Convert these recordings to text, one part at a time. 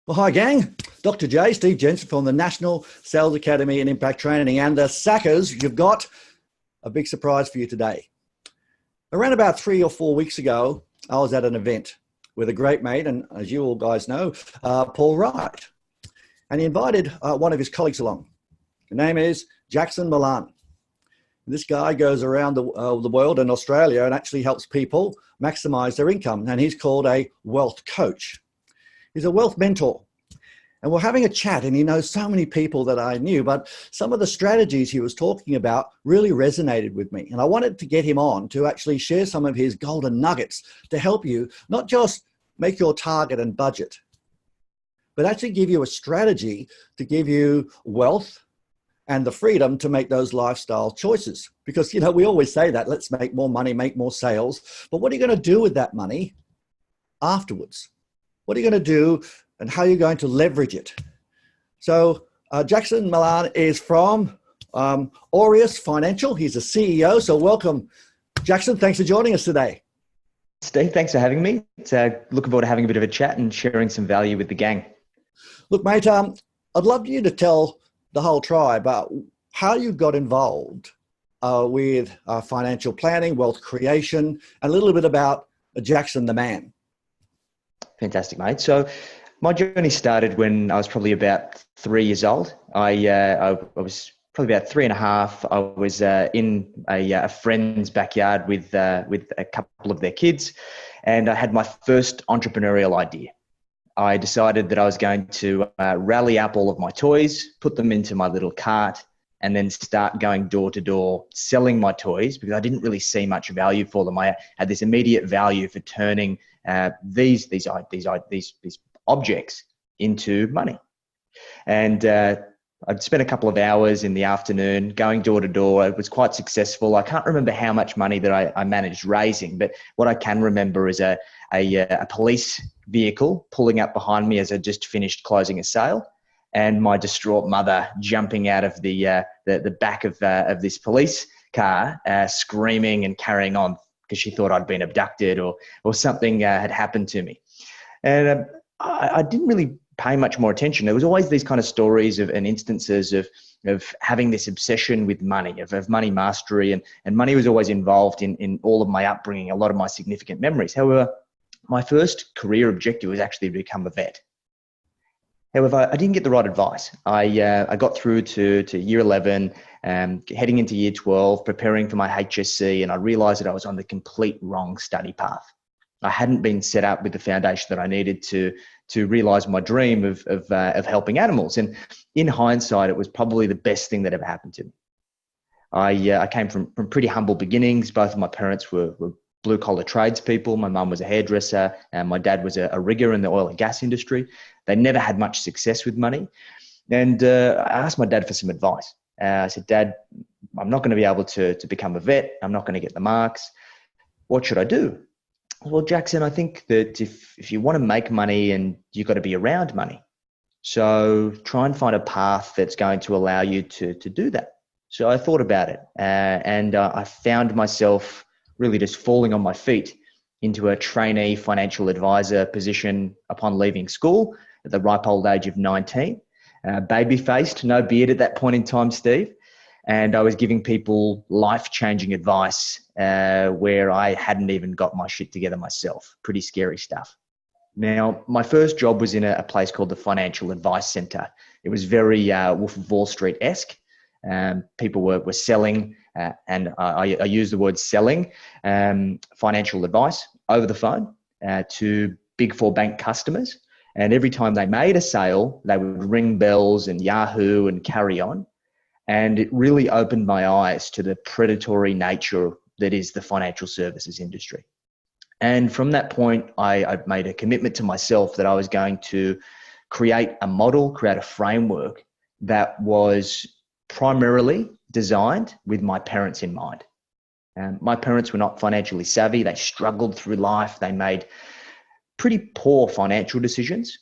Well, hi, gang. Dr. J, Steve Jensen from the National Sales Academy and Impact Training. And the Sackers, you've got a big surprise for you today. Around about 3 or 4 weeks ago, I was at an event with a great mate, and as you all guys know, Paul Wright. And he invited one of his colleagues along. The name is Jackson Millan. This guy goes around the world in Australia and actually helps people maximize their income. And he's called a wealth coach. He's a wealth mentor. And we're having a chat, and he knows so many people that I knew, but some of the strategies he was talking about really resonated with me. And I wanted to get him on to actually share some of his golden nuggets to help you not just make your target and budget, but actually give you a strategy to give you wealth and the freedom to make those lifestyle choices. Because, you know, we always say that, let's make more money, make more sales. But what are you going to do with that money afterwards? What are you going to do and how are you going to leverage it? So Jackson Millan is from Aureus Financial. He's a CEO. So welcome, Jackson. Thanks for joining us today. Steve, thanks for having me. It's looking forward to having a bit of a chat and sharing some value with the gang. Look, mate, I'd love you to tell the whole tribe how you got involved with financial planning, wealth creation, and a little bit about Jackson the man. Fantastic, mate. So my journey started when I was probably about 3 years old. I was probably about 3.5. I was in a friend's backyard with a couple of their kids, and I had my first entrepreneurial idea. I decided that I was going to rally up all of my toys, put them into my little cart, and then start going door to door selling my toys because I didn't really see much value for them. I had this immediate value for turning these objects into money. And I'd spent a couple of hours in the afternoon going door to door. It was quite successful. I can't remember how much money that I managed raising, but what I can remember is a police vehicle pulling up behind me as I just finished closing a sale, and my distraught mother jumping out of the back of this police car, screaming and carrying on because she thought I'd been abducted or something had happened to me. And I didn't really pay much more attention. There was always these kind of stories and instances of having this obsession with money, of money mastery, and money was always involved in all of my upbringing, a lot of my significant memories. However, my first career objective was actually to become a vet. However, I didn't get the right advice. I got through to year 11, heading into year 12, preparing for my HSC, and I realized that I was on the complete wrong study path. I hadn't been set up with the foundation that I needed to realize my dream of helping animals. And in hindsight, it was probably the best thing that ever happened to me. I came from pretty humble beginnings. Both of my parents were blue-collar tradespeople. My mum was a hairdresser, and my dad was a rigger in the oil and gas industry. They never had much success with money. And I asked my dad for some advice. I said, Dad, I'm not going to be able to become a vet. I'm not going to get the marks. What should I do? Well, Jackson, I think that if you want to make money, and you've got to be around money. So try and find a path that's going to allow you to do that. So I thought about it, and I found myself really just falling on my feet into a trainee financial advisor position upon leaving school at the ripe old age of 19. Baby-faced, no beard at that point in time, Steve. And I was giving people life-changing advice where I hadn't even got my shit together myself. Pretty scary stuff. Now, my first job was in a place called the Financial Advice Center. It was very Wolf of Wall Street-esque. People were selling, and I use the word selling, financial advice over the phone to Big Four bank customers. And every time they made a sale, they would ring bells and Yahoo and carry on. And it really opened my eyes to the predatory nature that is the financial services industry. And from that point, I made a commitment to myself that I was going to create a model, create a framework that was primarily designed with my parents in mind. My parents were not financially savvy. They struggled through life. They made pretty poor financial decisions,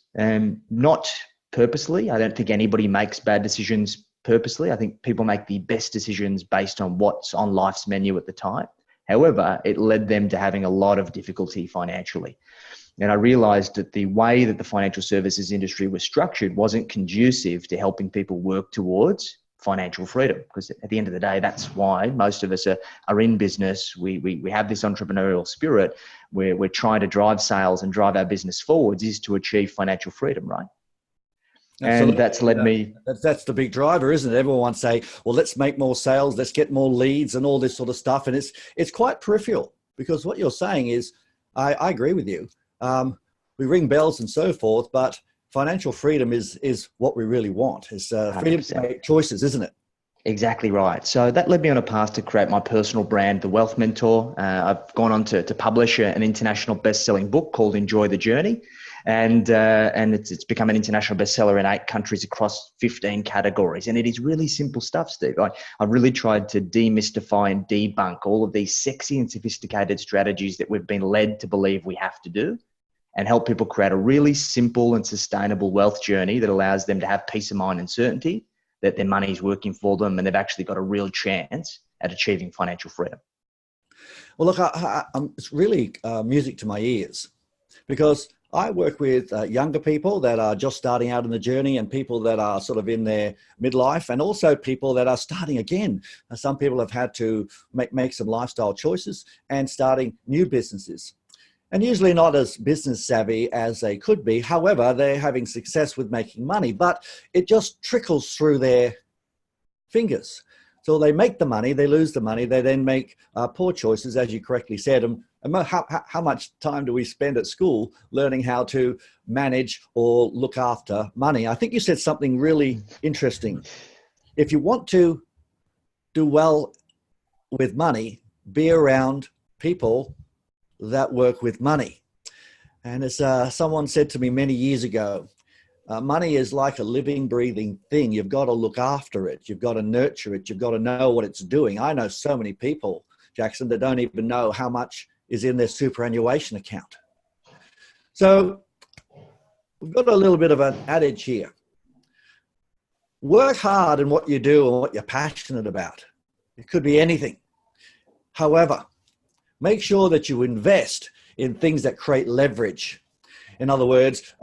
not purposely. I don't think anybody makes bad decisions purposely. I think people make the best decisions based on what's on life's menu at the time. However, it led them to having a lot of difficulty financially. And I realized that the way that the financial services industry was structured wasn't conducive to helping people work towards financial freedom. Because at the end of the day, that's why most of us are in business. We have this entrepreneurial spirit where we're trying to drive sales and drive our business forwards is to achieve financial freedom, right? Absolutely. And that's led me... That's the big driver, isn't it? Everyone say, well, let's make more sales, let's get more leads and all this sort of stuff. And it's quite peripheral, because what you're saying is, I agree with you. We ring bells and so forth, but financial freedom is what we really want. It's freedom to make choices, isn't it? Exactly right. So that led me on a path to create my personal brand, The Wealth Mentor. I've gone on to publish an international best-selling book called Enjoy the Journey. And it's become an international bestseller in 8 countries across 15 categories. And it is really simple stuff, Steve. I've really tried to demystify and debunk all of these sexy and sophisticated strategies that we've been led to believe we have to do, and help people create a really simple and sustainable wealth journey that allows them to have peace of mind and certainty that their money is working for them and they've actually got a real chance at achieving financial freedom. Well, look, it's really music to my ears, because I work with younger people that are just starting out in the journey, and people that are sort of in their midlife, and also people that are starting again. Some people have had to make some lifestyle choices and starting new businesses, and usually not as business savvy as they could be. However, they're having success with making money, but it just trickles through their fingers. So they make the money, they lose the money, they then make poor choices, as you correctly said. And how much time do we spend at school learning how to manage or look after money? I think you said something really interesting. If you want to do well with money, be around people that work with money. And as someone said to me many years ago, money is like a living, breathing thing. You've got to look after it. You've got to nurture it. You've got to know what it's doing. I know so many people, Jackson, that don't even know how much is in their superannuation account. So we've got a little bit of an adage here. Work hard in what you do and what you're passionate about. It could be anything. However, make sure that you invest in things that create leverage. In other words,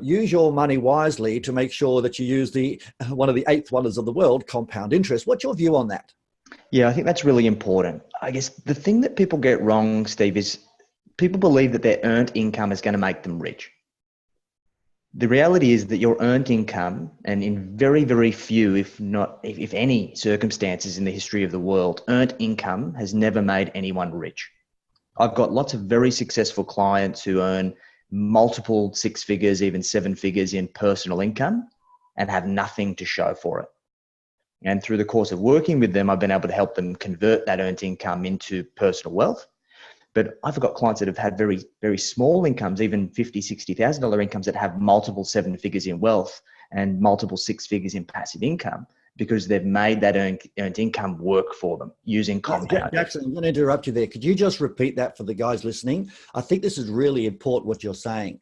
use your money wisely to make sure that you use one of the 8th wonders of the world, compound interest. What's your view on that? Yeah, I think that's really important. I guess the thing that people get wrong, Steve, is people believe that their earned income is going to make them rich. The reality is that your earned income, and in very, very few, if any circumstances in the history of the world, earned income has never made anyone rich. I've got lots of very successful clients who earn multiple 6 figures, even 7 figures in personal income, and have nothing to show for it. And through the course of working with them, I've been able to help them convert that earned income into personal wealth. But I've got clients that have had very, very small incomes, even $50,000, $60,000 incomes, that have multiple 7 figures in wealth and multiple 6 figures in passive income, because they've made that earned income work for them using compound. Jackson, I'm going to interrupt you there. Could you just repeat that for the guys listening? I think this is really important, what you're saying.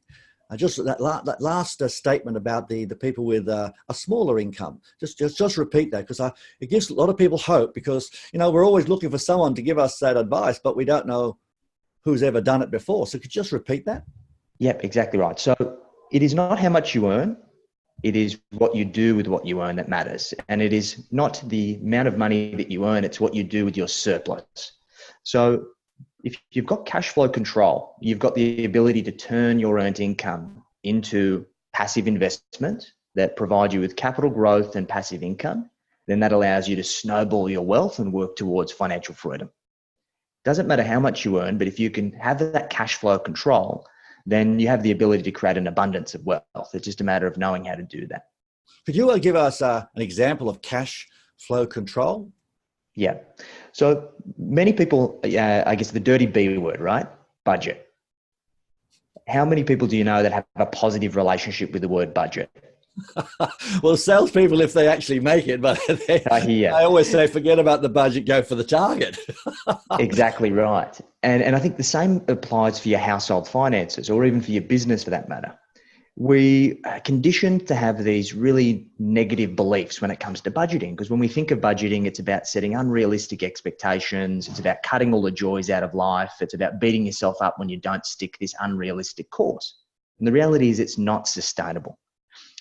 Just that last statement about the people with a smaller income. Just repeat that, because it gives a lot of people hope, because we're always looking for someone to give us that advice, but we don't know who's ever done it before. So could you just repeat that? Yep, exactly right. So it is not how much you earn. It is what you do with what you earn that matters. And it is not the amount of money that you earn, it's what you do with your surplus. So if you've got cash flow control, you've got the ability to turn your earned income into passive investment that provide you with capital growth and passive income, then that allows you to snowball your wealth and work towards financial freedom. Doesn't matter how much you earn, but if you can have that cash flow control, then you have the ability to create an abundance of wealth. It's just a matter of knowing how to do that. Could you give us an example of cash flow control? Yeah. So many people, I guess the dirty B word, right? Budget. How many people do you know that have a positive relationship with the word budget? Well, salespeople, if they actually make it, but I always say, forget about the budget, go for the target. Exactly right. And I think the same applies for your household finances, or even for your business for that matter. We are conditioned to have these really negative beliefs when it comes to budgeting, because when we think of budgeting, it's about setting unrealistic expectations. It's about cutting all the joys out of life. It's about beating yourself up when you don't stick this unrealistic course. And the reality is it's not sustainable.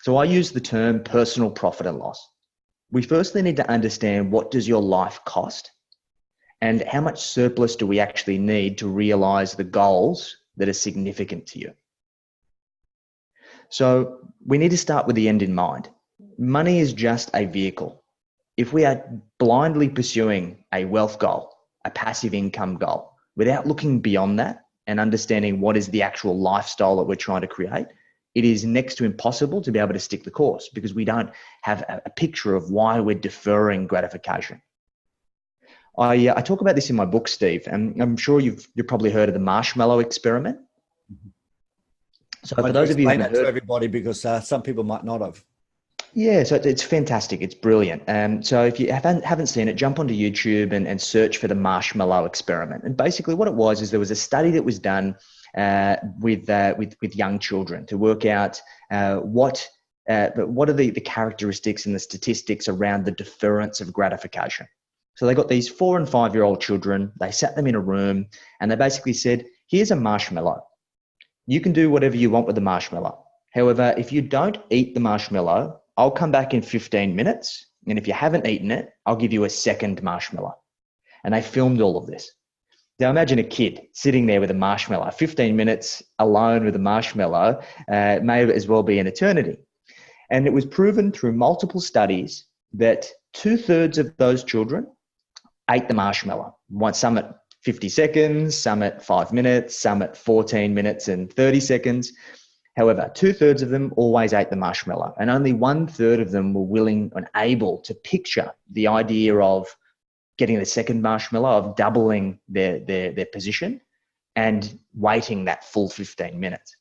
So I use the term personal profit and loss. We firstly need to understand, what does your life cost and how much surplus do we actually need to realize the goals that are significant to you? So we need to start with the end in mind. Money is just a vehicle. If we are blindly pursuing a wealth goal, a passive income goal, without looking beyond that and understanding what is the actual lifestyle that we're trying to create, it is next to impossible to be able to stick the course, because we don't have a picture of why we're deferring gratification. I talk about this in my book, Steve, and I'm sure you've probably heard of the marshmallow experiment. So for those of you who haven't heard, to everybody, because some people might not have. Yeah, so it's fantastic. It's brilliant. So if you haven't seen it, jump onto YouTube and search for the marshmallow experiment. And basically what it was is there was a study that was done with young children to work out what are the characteristics and the statistics around the deference of gratification. So they got these 4 and 5-year-old children, they sat them in a room, and they basically said, here's a marshmallow. You can do whatever you want with the marshmallow. However, if you don't eat the marshmallow, I'll come back in 15 minutes. And if you haven't eaten it, I'll give you a second marshmallow. And they filmed all of this. Now imagine a kid sitting there with a marshmallow, 15 minutes alone with a marshmallow, may as well be an eternity. And it was proven through multiple studies that 2/3 of those children ate the marshmallow. Some at 50 seconds, some at 5 minutes, some at 14 minutes and 30 seconds. However, 2/3 of them always ate the marshmallow, and only 1/3 of them were willing and able to picture the idea of getting the second marshmallow, of doubling their position and waiting that full 15 minutes.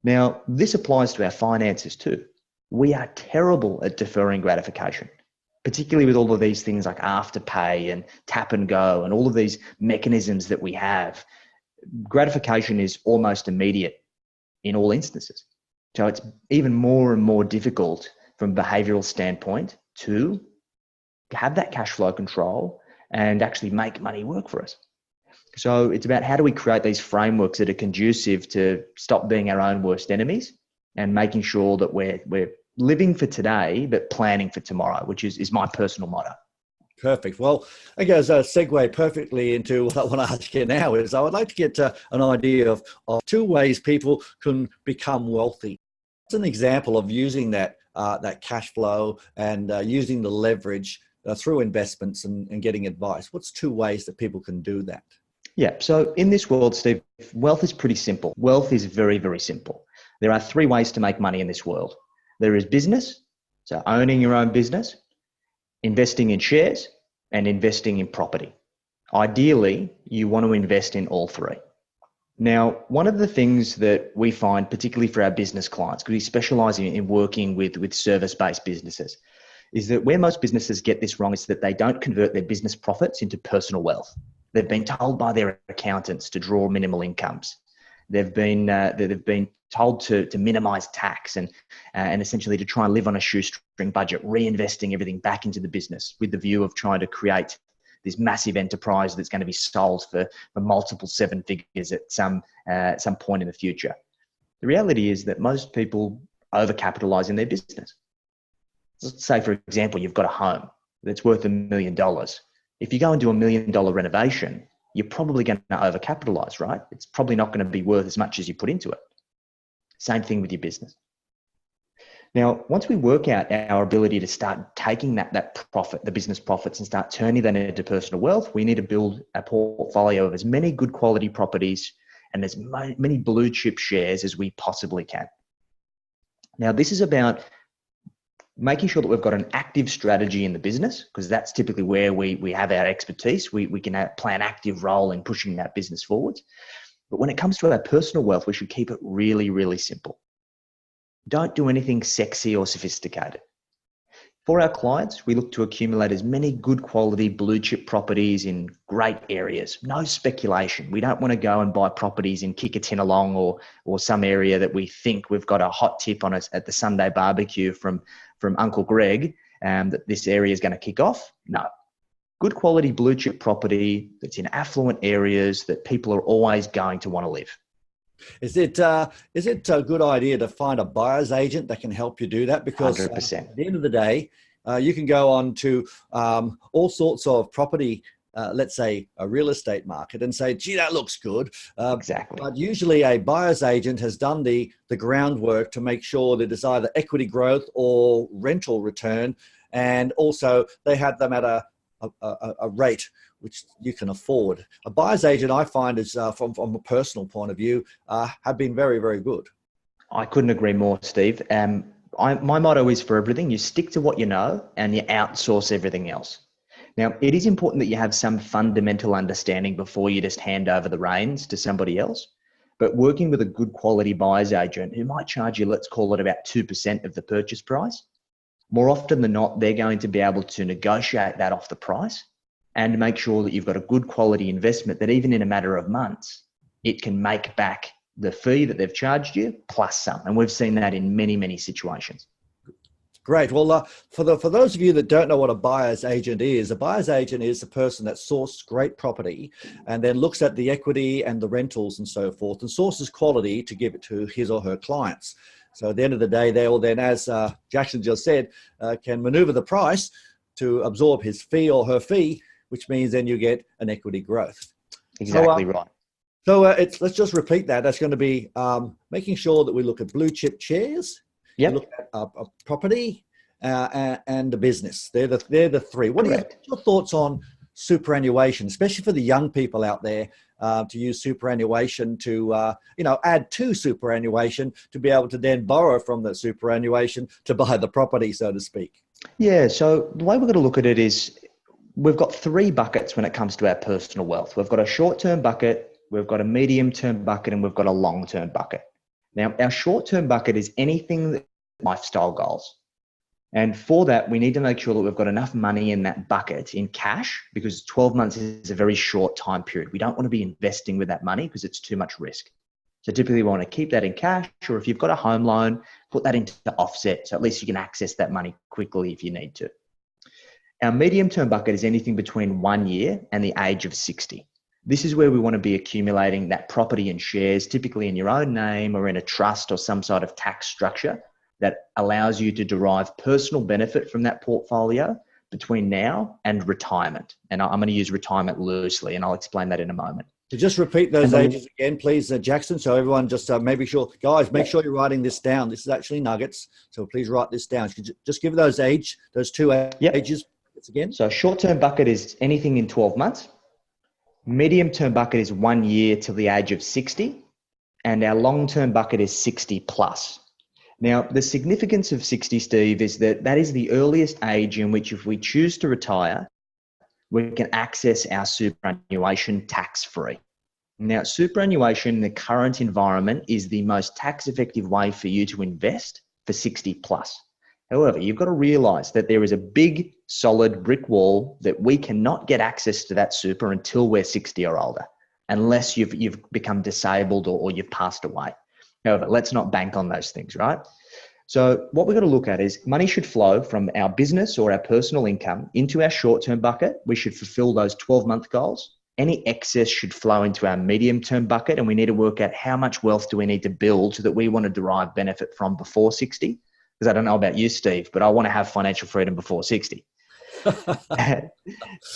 Now, this applies to our finances too. We are terrible at deferring gratification, particularly with all of these things like Afterpay and Tap and Go and all of these mechanisms that we have. Gratification is almost immediate in all instances. So it's even more and more difficult from a behavioral standpoint to have that cash flow control and actually make money work for us. So it's about, how do we create these frameworks that are conducive to stop being our own worst enemies and making sure that we're living for today, but planning for tomorrow, which is my personal motto. Perfect. Well, I guess a segue perfectly into what I want to ask you now is, I would like to get an idea of 2 ways people can become wealthy. It's an example of using that cash flow and using the leverage through investments and getting advice. What's 2 ways that people can do that? Yeah. So in this world, Steve, wealth is pretty simple. Wealth is very, very simple. There are 3 ways to make money in this world. There is business, so owning your own business, investing in shares, and investing in property. Ideally, you want to invest in all 3. Now, one of the things that we find, particularly for our business clients, because we specialize in working with service-based businesses, is that where most businesses get this wrong is that they don't convert their business profits into personal wealth. They've been told by their accountants to draw minimal incomes. They've been told to minimize tax and essentially to try and live on a shoestring budget, reinvesting everything back into the business with the view of trying to create this massive enterprise that's going to be sold for multiple 7 figures at some point in the future. The reality is that most people overcapitalize in their business. Let's say, for example, you've got a home that's worth $1 million. If you go and do $1 million renovation, you're probably going to overcapitalize, right? It's probably not going to be worth as much as you put into it. Same thing with your business. Now, once we work out our ability to start taking that profit, the business profits, and start turning that into personal wealth, we need to build a portfolio of as many good quality properties and as many blue chip shares as we possibly can. Now, this is about making sure that we've got an active strategy in the business, because that's typically where we have our expertise. We can play an active role in pushing that business forward. But when it comes to our personal wealth, we should keep it really, really simple. Don't do anything sexy or sophisticated. For our clients, we look to accumulate as many good quality blue chip properties in great areas. No speculation. We don't want to go and buy properties in Kickatinalong or some area that we think we've got a hot tip on us at the Sunday barbecue from Uncle Greg, that this area is going to kick off. No. Good quality blue chip property that's in affluent areas that people are always going to want to live. Is it a good idea to find a buyer's agent that can help you do that? Because 100%. at the end of the day, you can go on to all sorts of property, let's say a real estate market, and say, gee, that looks good. Exactly. But usually a buyer's agent has done the groundwork to make sure that it's either equity growth or rental return. And also they have them at a rate which you can afford. A buyer's agent, I find, is from a personal point of view, have been very, very good. I couldn't agree more, Steve. My motto is for everything, you stick to what you know and you outsource everything else. Now, it is important that you have some fundamental understanding before you just hand over the reins to somebody else. But working with a good quality buyer's agent who might charge you, let's call it about 2% of the purchase price, more often than not, they're going to be able to negotiate that off the price and make sure that you've got a good quality investment that even in a matter of months, it can make back the fee that they've charged you plus some. And we've seen that in many, many situations. Great. Well, for those of you that don't know what a buyer's agent is, a buyer's agent is a person that sources great property and then looks at the equity and the rentals and so forth and sources quality to give it to his or her clients. So at the end of the day, they will then, as Jackson just said, can maneuver the price to absorb his fee or her fee, which means then you get an equity growth. Exactly right. So let's just repeat that. That's going to be making sure that we look at blue chip shares, look at a property, and the business. They're the three. What are your thoughts on superannuation, especially for the young people out there, to use superannuation to add to superannuation to be able to then borrow from the superannuation to buy the property, so to speak? Yeah. So the way we're going to look at it is we've got three buckets when it comes to our personal wealth. We've got a short-term bucket, we've got a medium-term bucket, and we've got a long-term bucket. Now, our short-term bucket is anything that lifestyle goals. And for that, we need to make sure that we've got enough money in that bucket in cash, because 12 months is a very short time period. We don't want to be investing with that money because it's too much risk. So typically we want to keep that in cash, or if you've got a home loan, put that into the offset. So at least you can access that money quickly if you need to. Our medium-term bucket is anything between 1 year and the age of 60. This is where we want to be accumulating that property and shares, typically in your own name or in a trust or some sort of tax structure that allows you to derive personal benefit from that portfolio between now and retirement. And I'm going to use retirement loosely, and I'll explain that in a moment. So just repeat those ages again, please, Jackson. So everyone just make sure you're writing this down. This is actually nuggets. So please write this down. Just give those two ages again. So short-term bucket is anything in 12 months. Medium-term bucket is 1 year till the age of 60. And our long-term bucket is 60 plus. Now, the significance of 60, Steve, is that is the earliest age in which if we choose to retire, we can access our superannuation tax-free. Now, superannuation in the current environment is the most tax-effective way for you to invest for 60 plus. However, you've got to realize that there is a big, solid brick wall that we cannot get access to that super until we're 60 or older, unless you've become disabled or you've passed away. However, let's not bank on those things, right? So what we're going to look at is money should flow from our business or our personal income into our short-term bucket. We should fulfill those 12-month goals. Any excess should flow into our medium-term bucket, and we need to work out how much wealth do we need to build that we want to derive benefit from before 60. Because I don't know about you, Steve, but I want to have financial freedom before 60.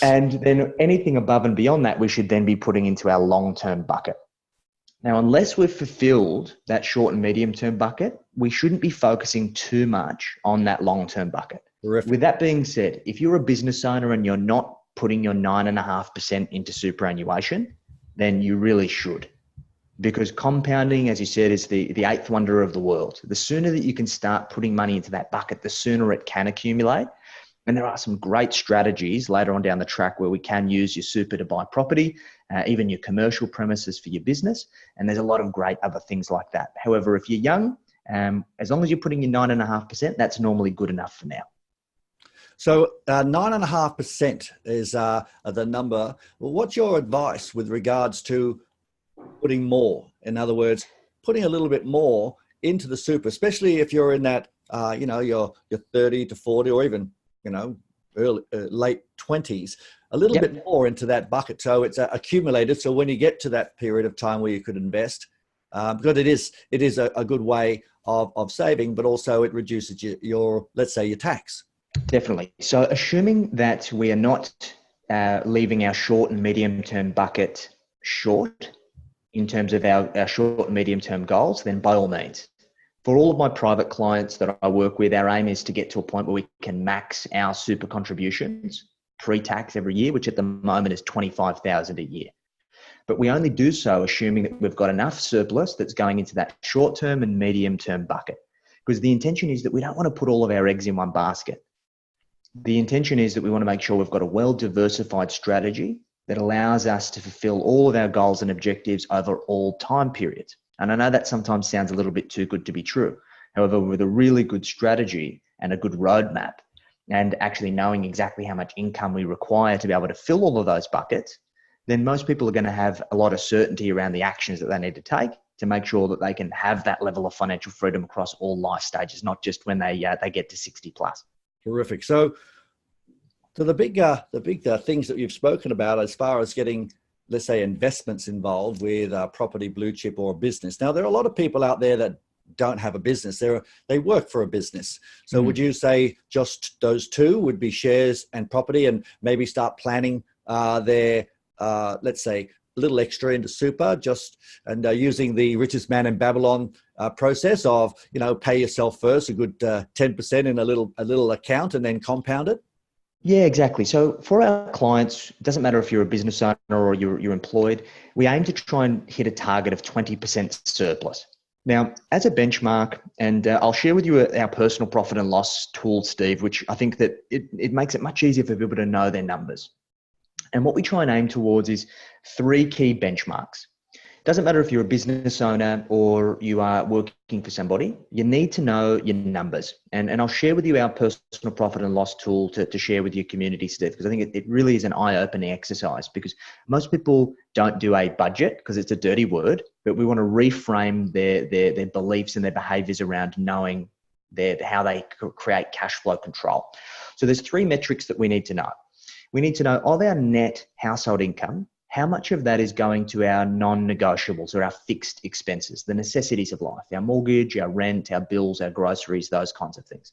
And then anything above and beyond that, we should then be putting into our long-term bucket. Now, unless we've fulfilled that short and medium-term bucket, we shouldn't be focusing too much on that long-term bucket. Terrific. With that being said, if you're a business owner and you're not putting your 9.5% into superannuation, then you really should. Because compounding, as you said, is the eighth wonder of the world. The sooner that you can start putting money into that bucket, the sooner it can accumulate. And there are some great strategies later on down the track where we can use your super to buy property, even your commercial premises for your business. And there's a lot of great other things like that. However, if you're young, as long as you're putting your 9.5%, that's normally good enough for now. So 9.5% is the number. Well, what's your advice with regards to putting more? In other words, putting a little bit more into the super, especially if you're in that, your 30 to 40 or even, early, late 20s, a little bit more into that bucket. So it's accumulated. So when you get to that period of time where you could invest, because it is a good way of saving, but also it reduces your let's say your tax. Definitely. So assuming that we are not leaving our short and medium term bucket short in terms of our short and medium term goals, then by all means. For all of my private clients that I work with, our aim is to get to a point where we can max our super contributions pre-tax every year, which at the moment is $25,000 a year. But we only do so assuming that we've got enough surplus that's going into that short-term and medium-term bucket. Because the intention is that we don't want to put all of our eggs in one basket. The intention is that we want to make sure we've got a well-diversified strategy that allows us to fulfill all of our goals and objectives over all time periods. And I know that sometimes sounds a little bit too good to be true. However, with a really good strategy and a good roadmap, and actually knowing exactly how much income we require to be able to fill all of those buckets, then most people are going to have a lot of certainty around the actions that they need to take to make sure that they can have that level of financial freedom across all life stages, not just when they get to 60 plus. Terrific. So the big things that you've spoken about as far as getting, let's say, investments involved with property, blue chip, or a business. Now, there are a lot of people out there that don't have a business. They work for a business. So would you say just those two would be shares and property, and maybe start planning their, let's say, a little extra into super, using the richest man in Babylon process of, pay yourself first, a good 10% in a little account, and then compound it? Yeah, exactly. So for our clients, it doesn't matter if you're a business owner or you're employed, we aim to try and hit a target of 20% surplus. Now, as a benchmark, and I'll share with you our personal profit and loss tool, Steve, which I think that it makes it much easier for people to know their numbers. And what we try and aim towards is 3 key benchmarks. It doesn't matter if you're a business owner or you are working for somebody, you need to know your numbers. And I'll share with you our personal profit and loss tool to share with your community, Steve, because I think it really is an eye-opening exercise, because most people don't do a budget because it's a dirty word, but we want to reframe their beliefs and their behaviors around knowing how they create cash flow control. So there's 3 metrics that we need to know. We need to know of our net household income, how much of that is going to our non-negotiables or our fixed expenses, the necessities of life, our mortgage, our rent, our bills, our groceries, those kinds of things.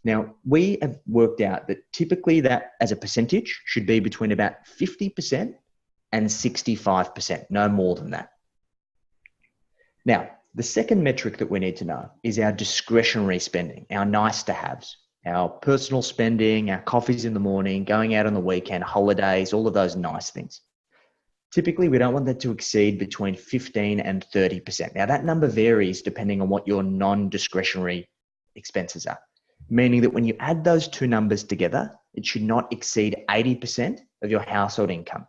Now, we have worked out that typically that as a percentage should be between about 50% and 65%, no more than that. Now, the second metric that we need to know is our discretionary spending, our nice to haves, our personal spending, our coffees in the morning, going out on the weekend, holidays, all of those nice things. Typically, we don't want that to exceed between 15 and 30%. Now, that number varies depending on what your non-discretionary expenses are, meaning that when you add those 2 numbers together, it should not exceed 80% of your household income,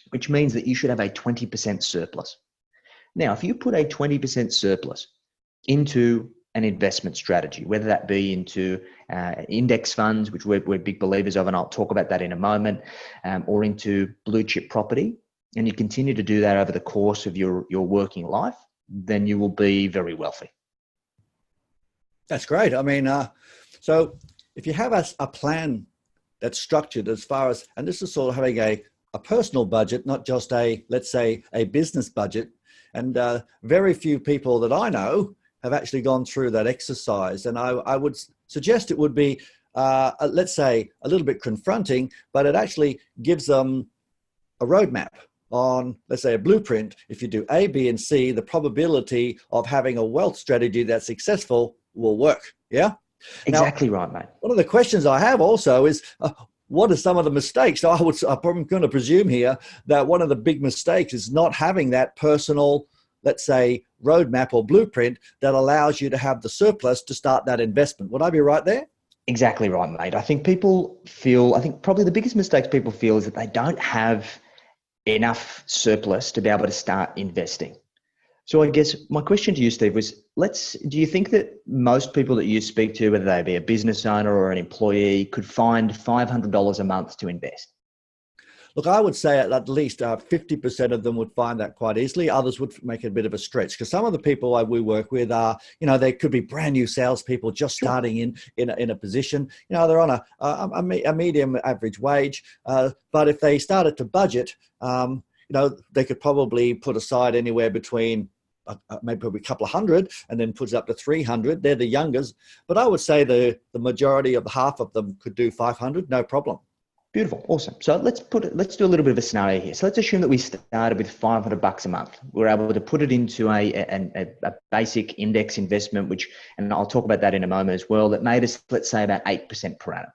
which means that you should have a 20% surplus. Now, if you put a 20% surplus into an investment strategy, whether that be into index funds, which we're big believers of, and I'll talk about that in a moment, or into blue chip property, and you continue to do that over the course of your working life, then you will be very wealthy. That's great. I mean, so if you have a plan that's structured as far as, and this is sort of having a personal budget, not just let's say a business budget, and very few people that I know have actually gone through that exercise. And I would suggest it would be, let's say, a little bit confronting, but it actually gives them a roadmap on, let's say, a blueprint. If you do A, B, and C, the probability of having a wealth strategy that's successful will work. Yeah? Exactly right, mate. One of the questions I have also is, what are some of the mistakes? So I'm going to presume here that one of the big mistakes is not having that personal, let's say, roadmap or blueprint that allows you to have the surplus to start that investment. Would I be right there? Exactly right, mate. I think probably the biggest mistakes people feel is that they don't have enough surplus to be able to start investing. So I guess my question to you, Steve, was do you think that most people that you speak to, whether they be a business owner or an employee, could find $500 a month to invest? Look, I would say at least 50% of them would find that quite easily. Others would make it a bit of a stretch because some of the people we work with are, they could be brand new salespeople just starting in a position. They're on a medium average wage, but if they started to budget, they could probably put aside anywhere between maybe a couple of hundred and then puts it up to 300. They're the youngest, but I would say the majority of half of them could do 500, no problem. Beautiful. Awesome. So let's do a little bit of a scenario here. So let's assume that we started with $500 a month. We're able to put it into a basic index investment, and I'll talk about that in a moment as well, that made us, let's say, about 8% per annum.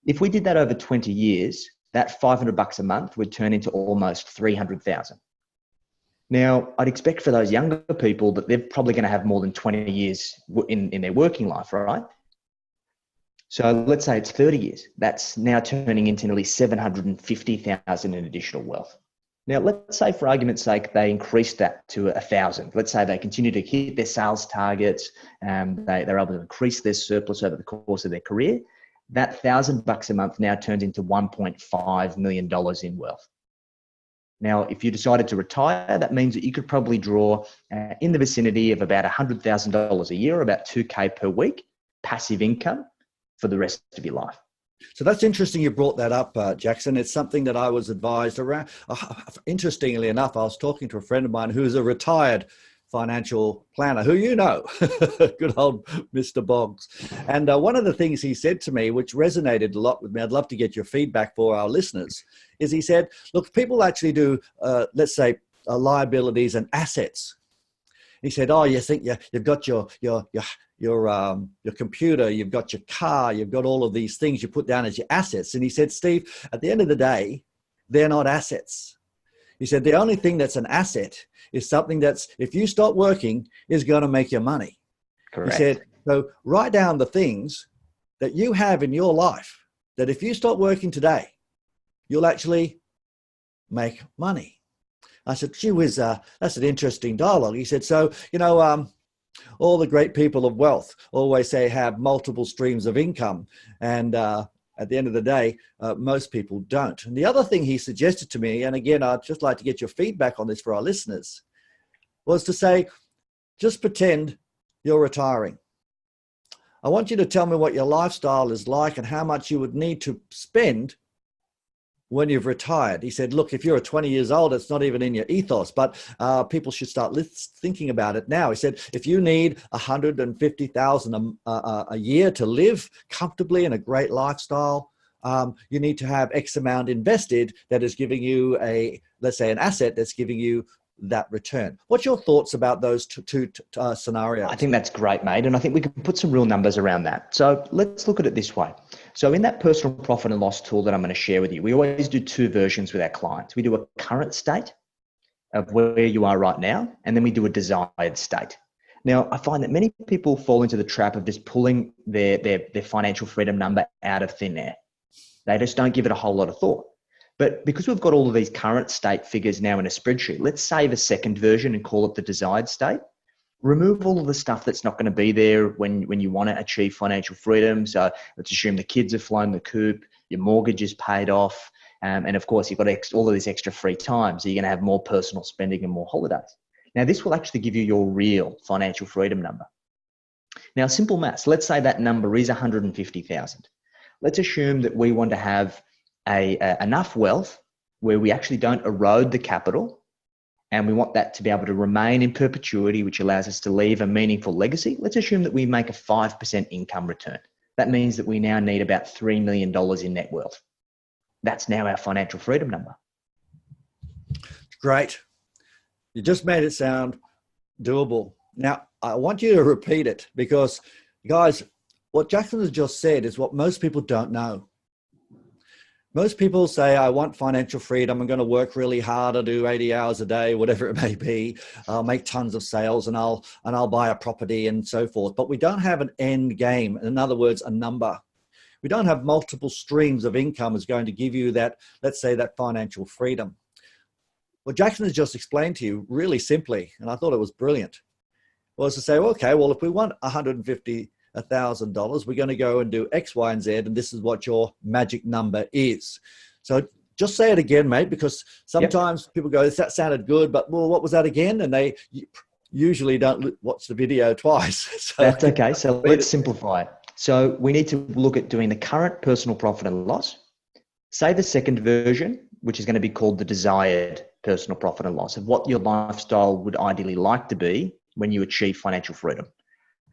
If we did that over 20 years, that $500 a month would turn into almost 300,000. Now, I'd expect for those younger people that they're probably going to have more than 20 years in their working life, right? So let's say it's 30 years. That's now turning into nearly 750,000 in additional wealth. Now, let's say for argument's sake, they increase that to 1,000. Let's say they continue to hit their sales targets and they're able to increase their surplus over the course of their career. That $1,000 a month now turns into $1.5 million in wealth. Now, if you decided to retire, that means that you could probably draw in the vicinity of about $100,000 a year, about $2,000 per week, passive income for the rest of your life. So that's interesting you brought that up, Jackson. It's something that I was advised around. Interestingly enough, I was talking to a friend of mine who's a retired financial planner, who good old Mr. Boggs. And one of the things he said to me, which resonated a lot with me, I'd love to get your feedback for our listeners, is he said, look, people actually do, let's say, liabilities and assets. He said, oh, you think you've got your computer, you've got your car, you've got all of these things you put down as your assets. And he said, Steve, at the end of the day, they're not assets. He said, the only thing that's an asset is something that's, if you stop working, is going to make you money. Correct. He said, so write down the things that you have in your life that if you stop working today, you'll actually make money. I said, gee whiz, that's an interesting dialogue. He said, so, all the great people of wealth always say have multiple streams of income. And at the end of the day, most people don't. And the other thing he suggested to me, and again, I'd just like to get your feedback on this for our listeners, was to say, just pretend you're retiring. I want you to tell me what your lifestyle is like and how much you would need to spend when you've retired. He said, look, if you're 20 years old, it's not even in your ethos, but people should start thinking about it now. He said, if you need $150,000 a year to live comfortably in a great lifestyle, you need to have X amount invested that is giving you let's say an asset that's giving you that return. What's your thoughts about those two scenarios? I think that's great, mate. And I think we can put some real numbers around that. So let's look at it this way. So in that personal profit and loss tool that I'm going to share with you, we always do two versions with our clients. We do a current state of where you are right now, and then we do a desired state. Now, I find that many people fall into the trap of just pulling their financial freedom number out of thin air. They just don't give it a whole lot of thought. But because we've got all of these current state figures now in a spreadsheet, let's save a second version and call it the desired state. Remove all of the stuff that's not going to be there when you want to achieve financial freedom. So let's assume the kids have flown the coop, your mortgage is paid off, and of course you've got all of this extra free time. So you're going to have more personal spending and more holidays. Now this will actually give you your real financial freedom number. Now simple maths, let's say that number is 150,000. Let's assume that we want to have enough wealth where we actually don't erode the capital, and we want that to be able to remain in perpetuity, which allows us to leave a meaningful legacy. Let's assume that we make a 5% income return. That means that we now need about $3 million in net wealth. That's now our financial freedom number. Great. You just made it sound doable. Now, I want you to repeat it because, guys, what Jackson has just said is what most people don't know. Most people say, I want financial freedom. I'm going to work really hard. I'll do 80 hours a day, whatever it may be. I'll make tons of sales and I'll buy a property and so forth. But we don't have an end game. In other words, a number. We don't have multiple streams of income is going to give you that, let's say, that financial freedom. what Jackson has just explained to you really simply, and I thought it was brilliant, was to say, well, okay, well, if we want $150,000, we're going to go and do X, Y, and Z, and this is what your magic number is. So just say it again, mate, because sometimes people go, that sounded good, but well, what was that again? And they usually don't watch the video twice. So that's okay. So let's simplify it. So we need to look at doing the current personal profit and loss. Say the second version, which is going to be called the desired personal profit and loss, of what your lifestyle would ideally like to be when you achieve financial freedom.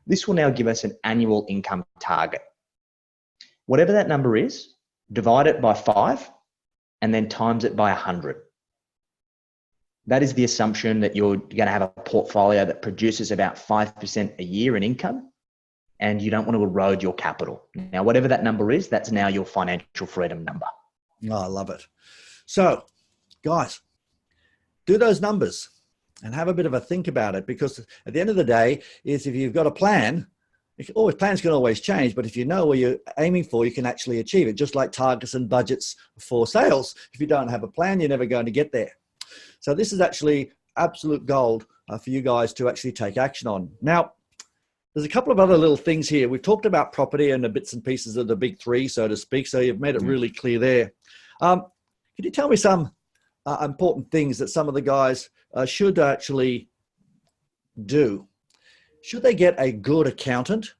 This will now give us an annual income target. Whatever that number is, divide it by 5 and then times it by 100. That is the assumption that you're going to have a portfolio that produces about 5% a year in income, and you don't want to erode your capital. Now, whatever that number is, that's now your financial freedom number. Oh, I love it. So, guys, do those numbers and have a bit of a think about it, because at the end of the day, is if you've got a plan, plans can always change, but if you know where you're aiming for, you can actually achieve it, just like targets and budgets for sales. If you don't have a plan, you're never going to get there. So this is actually absolute gold for you guys to actually take action on. Now, there's a couple of other little things here. We've talked about property and the bits and pieces of the big three, so to speak. So you've made it really clear there. Can you tell me some important things that some of the guys should actually do? Should they get a good accountant?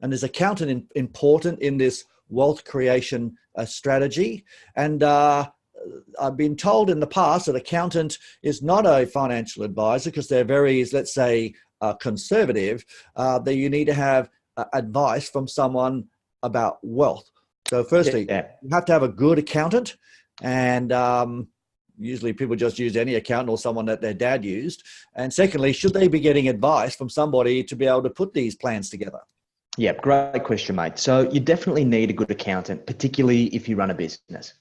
And is accountant important in this wealth creation strategy? And I've been told in the past that accountant is not a financial advisor because they're very, let's say, conservative, that you need to have advice from someone about wealth. So firstly, you have to have a good accountant, and usually people just use any accountant or someone that their dad used. And secondly, should they be getting advice from somebody to be able to put these plans together? Yeah, great question, mate. So you definitely need a good accountant, particularly if you run a business.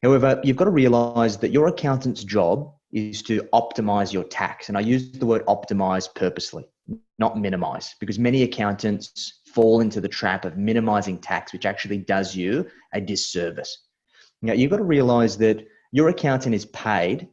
However, you've got to realize that your accountant's job is to optimize your tax. And I use the word optimize purposely, not minimize, because many accountants fall into the trap of minimizing tax, which actually does you a disservice. Now, you've got to realize that your accountant is paid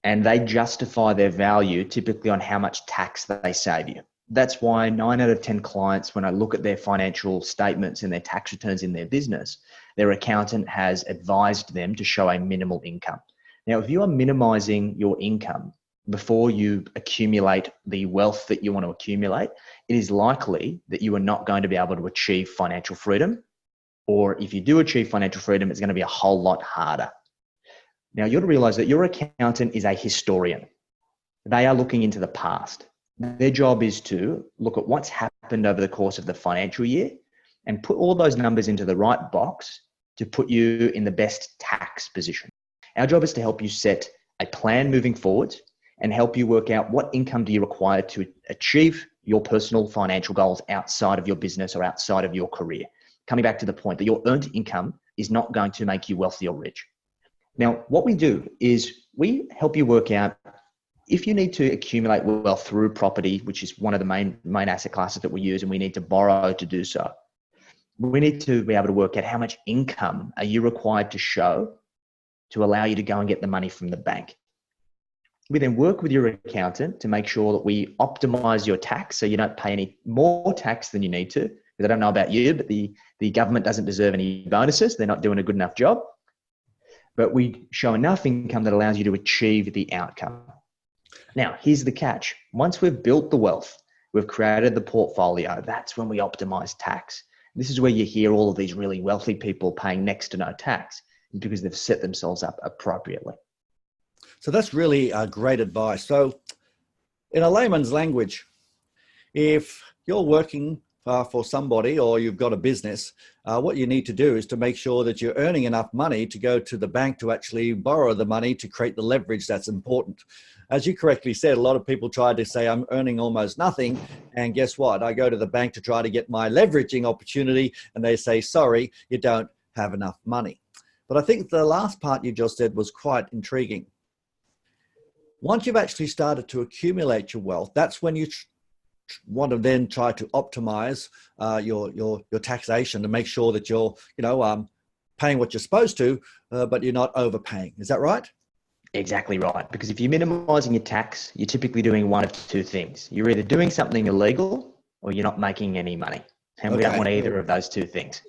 and they justify their value typically on how much tax they save you. That's why 9 out of 10 clients, when I look at their financial statements and their tax returns in their business, their accountant has advised them to show a minimal income. Now, if you are minimizing your income before you accumulate the wealth that you want to accumulate, it is likely that you are not going to be able to achieve financial freedom. Or if you do achieve financial freedom, it's going to be a whole lot harder. Now, you've got to realize that your accountant is a historian. They are looking into the past. Their job is to look at what's happened over the course of the financial year and put all those numbers into the right box to put you in the best tax position. Our job is to help you set a plan moving forward and help you work out what income do you require to achieve your personal financial goals outside of your business or outside of your career. Coming back to the point that your earned income is not going to make you wealthy or rich. Now, what we do is we help you work out if you need to accumulate wealth through property, which is one of the main asset classes that we use, and we need to borrow to do so. We need to be able to work out how much income are you required to show to allow you to go and get the money from the bank. We then work with your accountant to make sure that we optimize your tax so you don't pay any more tax than you need to. Because I don't know about you, but the government doesn't deserve any bonuses. They're not doing a good enough job. But we show enough income that allows you to achieve the outcome. Now, here's the catch. Once we've built the wealth, we've created the portfolio, that's when we optimize tax. This is where you hear all of these really wealthy people paying next to no tax because they've set themselves up appropriately. So that's really great advice. So in a layman's language, if you're working for somebody or you've got a business, what you need to do is to make sure that you're earning enough money to go to the bank to actually borrow the money to create the leverage that's important. As you correctly said, a lot of people try to say, I'm earning almost nothing. And guess what? I go to the bank to try to get my leveraging opportunity and they say, sorry, you don't have enough money. But I think the last part you just said was quite intriguing. Once you've actually started to accumulate your wealth, that's when you want to then try to optimize your taxation to make sure that you're paying what you're supposed to, but you're not overpaying. Is that right? Exactly right. Because if you're minimizing your tax, you're typically doing one of two things. You're either doing something illegal or you're not making any money. And we don't Okay. want either of those two things.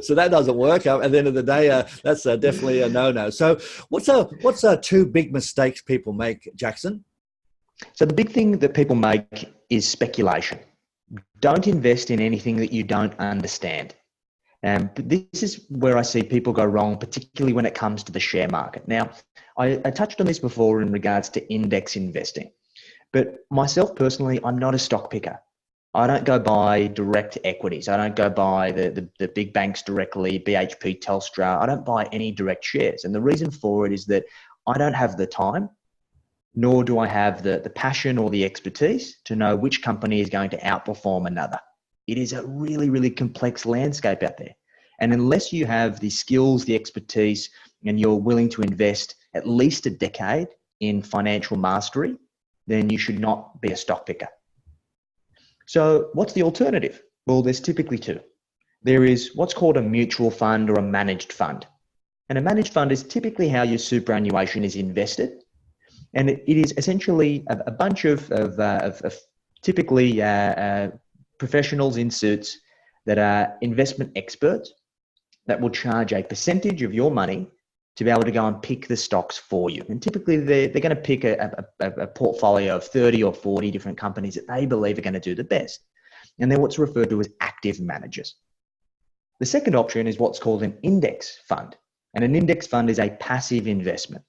So that doesn't work. At the end of the day, that's definitely a no-no. So what's two big mistakes people make, Jackson? So the big thing that people make is speculation. Don't invest in anything that you don't understand. But this is where I see people go wrong, particularly when it comes to the share market. Now, I touched on this before in regards to index investing, but myself personally, I'm not a stock picker. I don't go buy direct equities. I don't go buy the big banks directly, BHP, Telstra. I don't buy any direct shares. And the reason for it is that I don't have the time, nor do I have the passion or the expertise to know which company is going to outperform another. It is a really, really complex landscape out there. And unless you have the skills, the expertise, and you're willing to invest at least a decade in financial mastery, then you should not be a stock picker. So what's the alternative? Well, there's typically two. There is what's called a mutual fund or a managed fund. And a managed fund is typically how your superannuation is invested. And it is essentially a bunch of typically professionals in suits that are investment experts that will charge a percentage of your money to be able to go and pick the stocks for you. And typically they're going to pick a portfolio of 30 or 40 different companies that they believe are going to do the best. And they're what's referred to as active managers. The second option is what's called an index fund. And an index fund is a passive investment.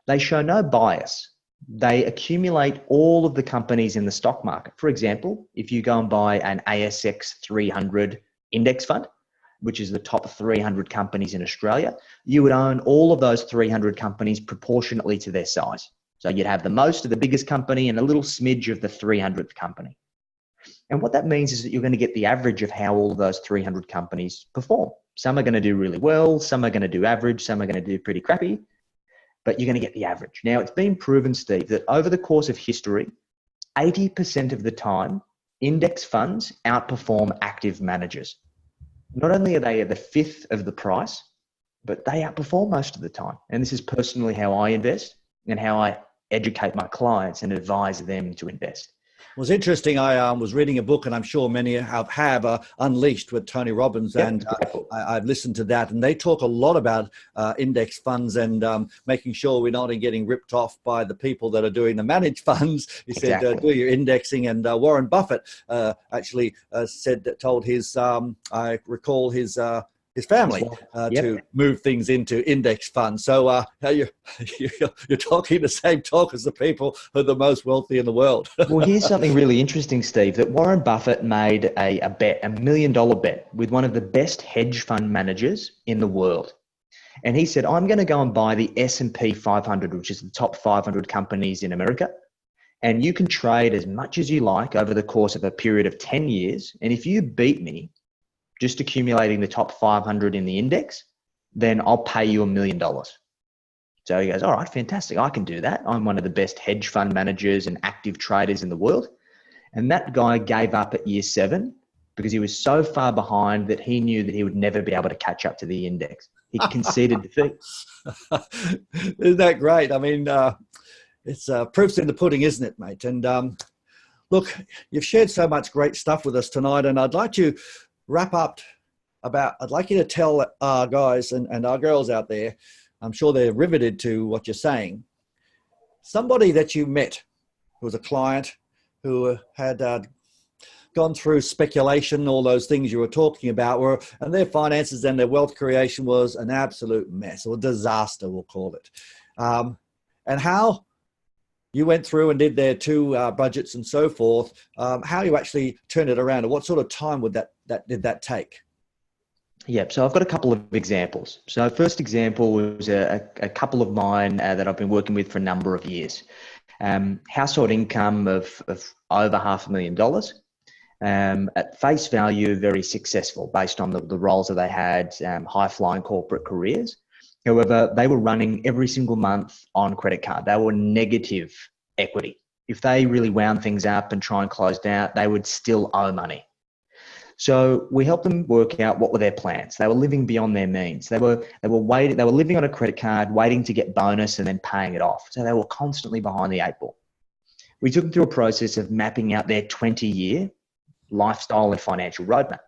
They show no bias. They accumulate all of the companies in the stock market. For example, if you go and buy an ASX 300 index fund, which is the top 300 companies in Australia, you would own all of those 300 companies proportionately to their size. So you'd have the most of the biggest company and a little smidge of the 300th company. And what that means is that you're going to get the average of how all of those 300 companies perform. Some are going to do really well, some are going to do average, some are going to do pretty crappy, but you're going to get the average. Now, it's been proven, Steve, that over the course of history, 80% of the time, index funds outperform active managers. Not only are they at the fifth of the price, but they outperform most of the time. And this is personally how I invest and how I educate my clients and advise them to invest. It was interesting. I was reading a book, and I'm sure many have Unleashed with Tony Robbins, Yep, and I've listened to that. And they talk a lot about index funds and making sure we're not getting ripped off by the people that are doing the managed funds. He said, do your indexing. And Warren Buffett actually told his, I recall his family to move things into index funds. So you're talking the same talk as the people who are the most wealthy in the world. Well, here's something really interesting, Steve, that Warren Buffett made a bet, $1 million bet with one of the best hedge fund managers in the world. And he said, I'm going to go and buy the S&P 500, which is the top 500 companies in America. And you can trade as much as you like over the course of a period of 10 years. And if you beat me, just accumulating the top 500 in the index, then I'll pay you $1 million. So he goes, all right, fantastic. I can do that. I'm one of the best hedge fund managers and active traders in the world. And that guy gave up at year 7 because he was so far behind that he knew that he would never be able to catch up to the index. He conceded defeat. Isn't that great? I mean, it's proof's in the pudding, isn't it, mate? And look, you've shared so much great stuff with us tonight, and I'd like to wrap up I'd like you to tell our guys and our girls out there, I'm sure they're riveted to what you're saying, somebody that you met who was a client who had gone through speculation, all those things you were talking about, and their finances and their wealth creation was an absolute mess, or disaster, we'll call it. And how you went through and did their 2 budgets and so forth, how you actually turned it around, and what sort of time would did that take? Yep. So I've got a couple of examples. So first example was a couple of mine that I've been working with for a number of years. Household income of over $500,000. At face value, very successful based on the roles that they had, high-flying corporate careers. However, they were running every single month on credit card. They were negative equity. If they really wound things up and try and closed out, they would still owe money. So we helped them work out what were their plans. They were living beyond their means. They were living on a credit card, waiting to get bonus and then paying it off. So they were constantly behind the eight ball. We took them through a process of mapping out their 20-year lifestyle and financial roadmap.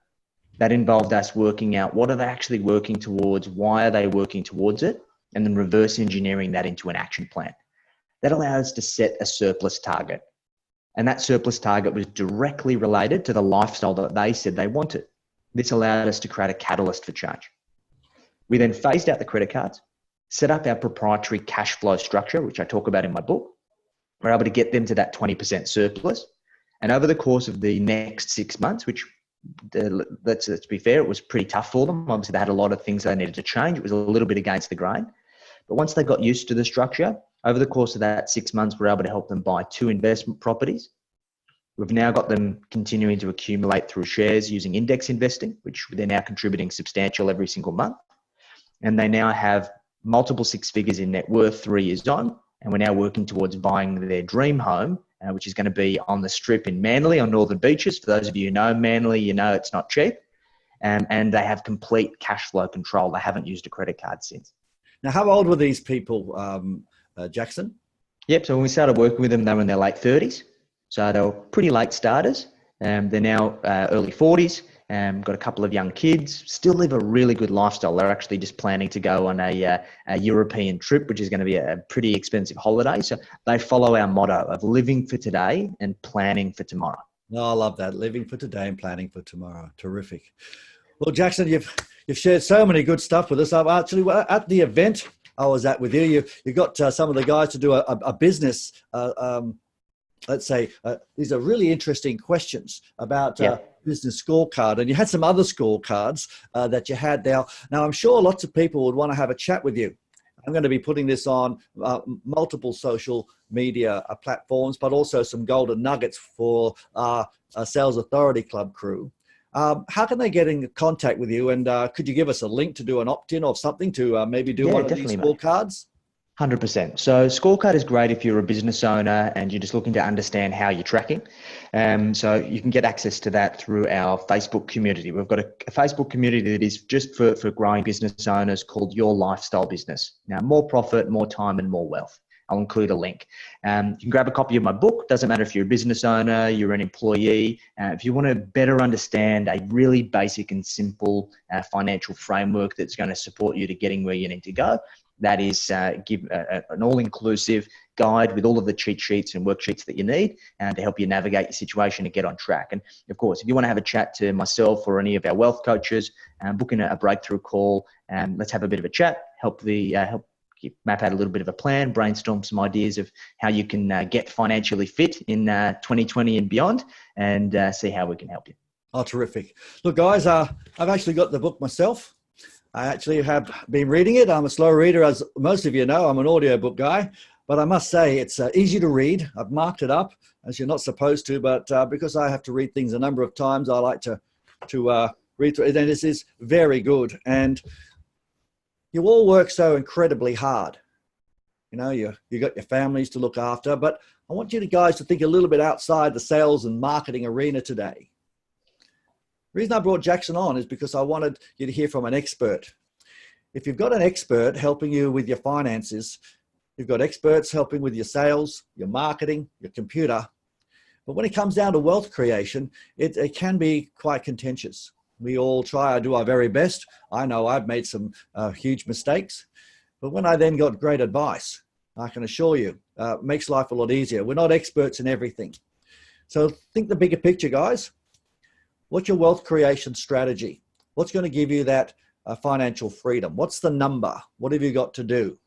That involved us working out what are they actually working towards, why are they working towards it, and then reverse engineering that into an action plan. That allowed us to set a surplus target. And that surplus target was directly related to the lifestyle that they said they wanted. This allowed us to create a catalyst for change. We then phased out the credit cards, set up our proprietary cash flow structure, which I talk about in my book. We're able to get them to that 20% surplus. And over the course of the next 6 months, which let's be fair, it was pretty tough for them. Obviously, they had a lot of things they needed to change. It was a little bit against the grain. But once they got used to the structure, over the course of that 6 months, we're able to help them buy 2 investment properties. We've now got them continuing to accumulate through shares using index investing, which they're now contributing substantial every single month. And they now have multiple 6 figures in net worth 3 years on. And we're now working towards buying their dream home, which is going to be on the strip in Manly on Northern Beaches. For those of you who know Manly, you know it's not cheap. And they have complete cash flow control. They haven't used a credit card since. Now, how old were these people, Jackson? Yep. So when we started working with them, they were in their late 30s. So they were pretty late starters. They're now early 40s. Got a couple of young kids. Still live a really good lifestyle. They're actually just planning to go on a European trip, which is going to be a pretty expensive holiday. So they follow our motto of living for today and planning for tomorrow. No, I love that. Living for today and planning for tomorrow. Terrific. Well, Jackson, you've shared so many good stuff with us. I've actually, at the event I was at with you got some of the guys to do a business, let's say, these are really interesting questions about business scorecard. And you had some other scorecards that you had there. Now, I'm sure lots of people would want to have a chat with you. I'm going to be putting this on multiple social media platforms, but also some golden nuggets for our Sales Authority Club crew. How can they get in contact with you? And could you give us a link to do an opt-in or something to maybe do one of these scorecards? 100%. So scorecard is great if you're a business owner and you're just looking to understand how you're tracking. So you can get access to that through our Facebook community. We've got a Facebook community that is just for growing business owners called Your Lifestyle Business. Now, more profit, more time, and more wealth. I'll include a link. You can grab a copy of my book. Doesn't matter if you're a business owner, you're an employee. If you want to better understand a really basic and simple financial framework that's going to support you to getting where you need to go, that is give an all-inclusive guide with all of the cheat sheets and worksheets that you need to help you navigate your situation and get on track. And of course, if you want to have a chat to myself or any of our wealth coaches, book in a breakthrough call, let's have a bit of a chat, help map out a little bit of a plan, brainstorm some ideas of how you can get financially fit in 2020 and beyond, and see how we can help you. Oh, terrific. Look, guys, I've actually got the book myself. I actually have been reading it. I'm a slow reader, as most of you know. I'm an audiobook guy, but I must say it's easy to read. I've marked it up, as you're not supposed to, but because I have to read things a number of times, I like to read through it. And this is very good. And you all work so incredibly hard. You know, you got your families to look after, but I want you guys to think a little bit outside the sales and marketing arena today. The reason I brought Jackson on is because I wanted you to hear from an expert. If you've got an expert helping you with your finances, you've got experts helping with your sales, your marketing, your computer. But when it comes down to wealth creation, it can be quite contentious. We all try to do our very best. I know I've made some huge mistakes. But when I then got great advice, I can assure you, it makes life a lot easier. We're not experts in everything. So think the bigger picture, guys. What's your wealth creation strategy? What's going to give you that financial freedom? What's the number? What have you got to do?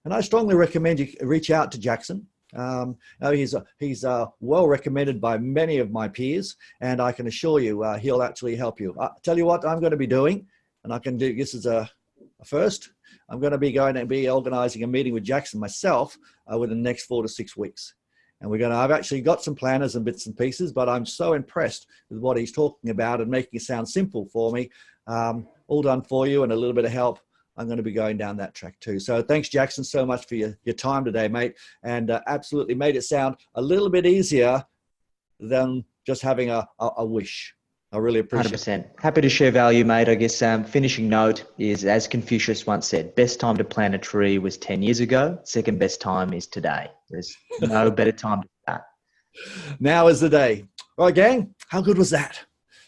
And I strongly recommend you reach out to Jackson. He's well recommended by many of my peers, and I can assure you he'll actually help you. I'll tell you what I'm going to be doing, and I can do this as a first. I'm going to be organizing a meeting with Jackson myself within the next 4 to 6 weeks. And I've actually got some planners and bits and pieces, but I'm so impressed with what he's talking about and making it sound simple for me. All done for you and a little bit of help. I'm going to be going down that track too. So thanks, Jackson, so much for your time today, mate. And absolutely made it sound a little bit easier than just having a wish. I really appreciate it. 100%. Happy to share value, mate. I guess finishing note is, as Confucius once said, best time to plant a tree was 10 years ago. Second best time is today. There's no better time to start. Now is the day. All right, gang, how good was that?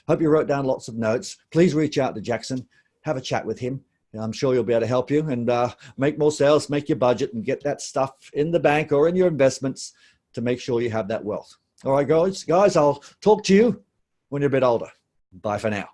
Hope you wrote down lots of notes. Please reach out to Jackson, have a chat with him. I'm sure he'll be able to help you and make more sales, make your budget, and get that stuff in the bank or in your investments to make sure you have that wealth. All right, guys, I'll talk to you when you're a bit older. Bye for now.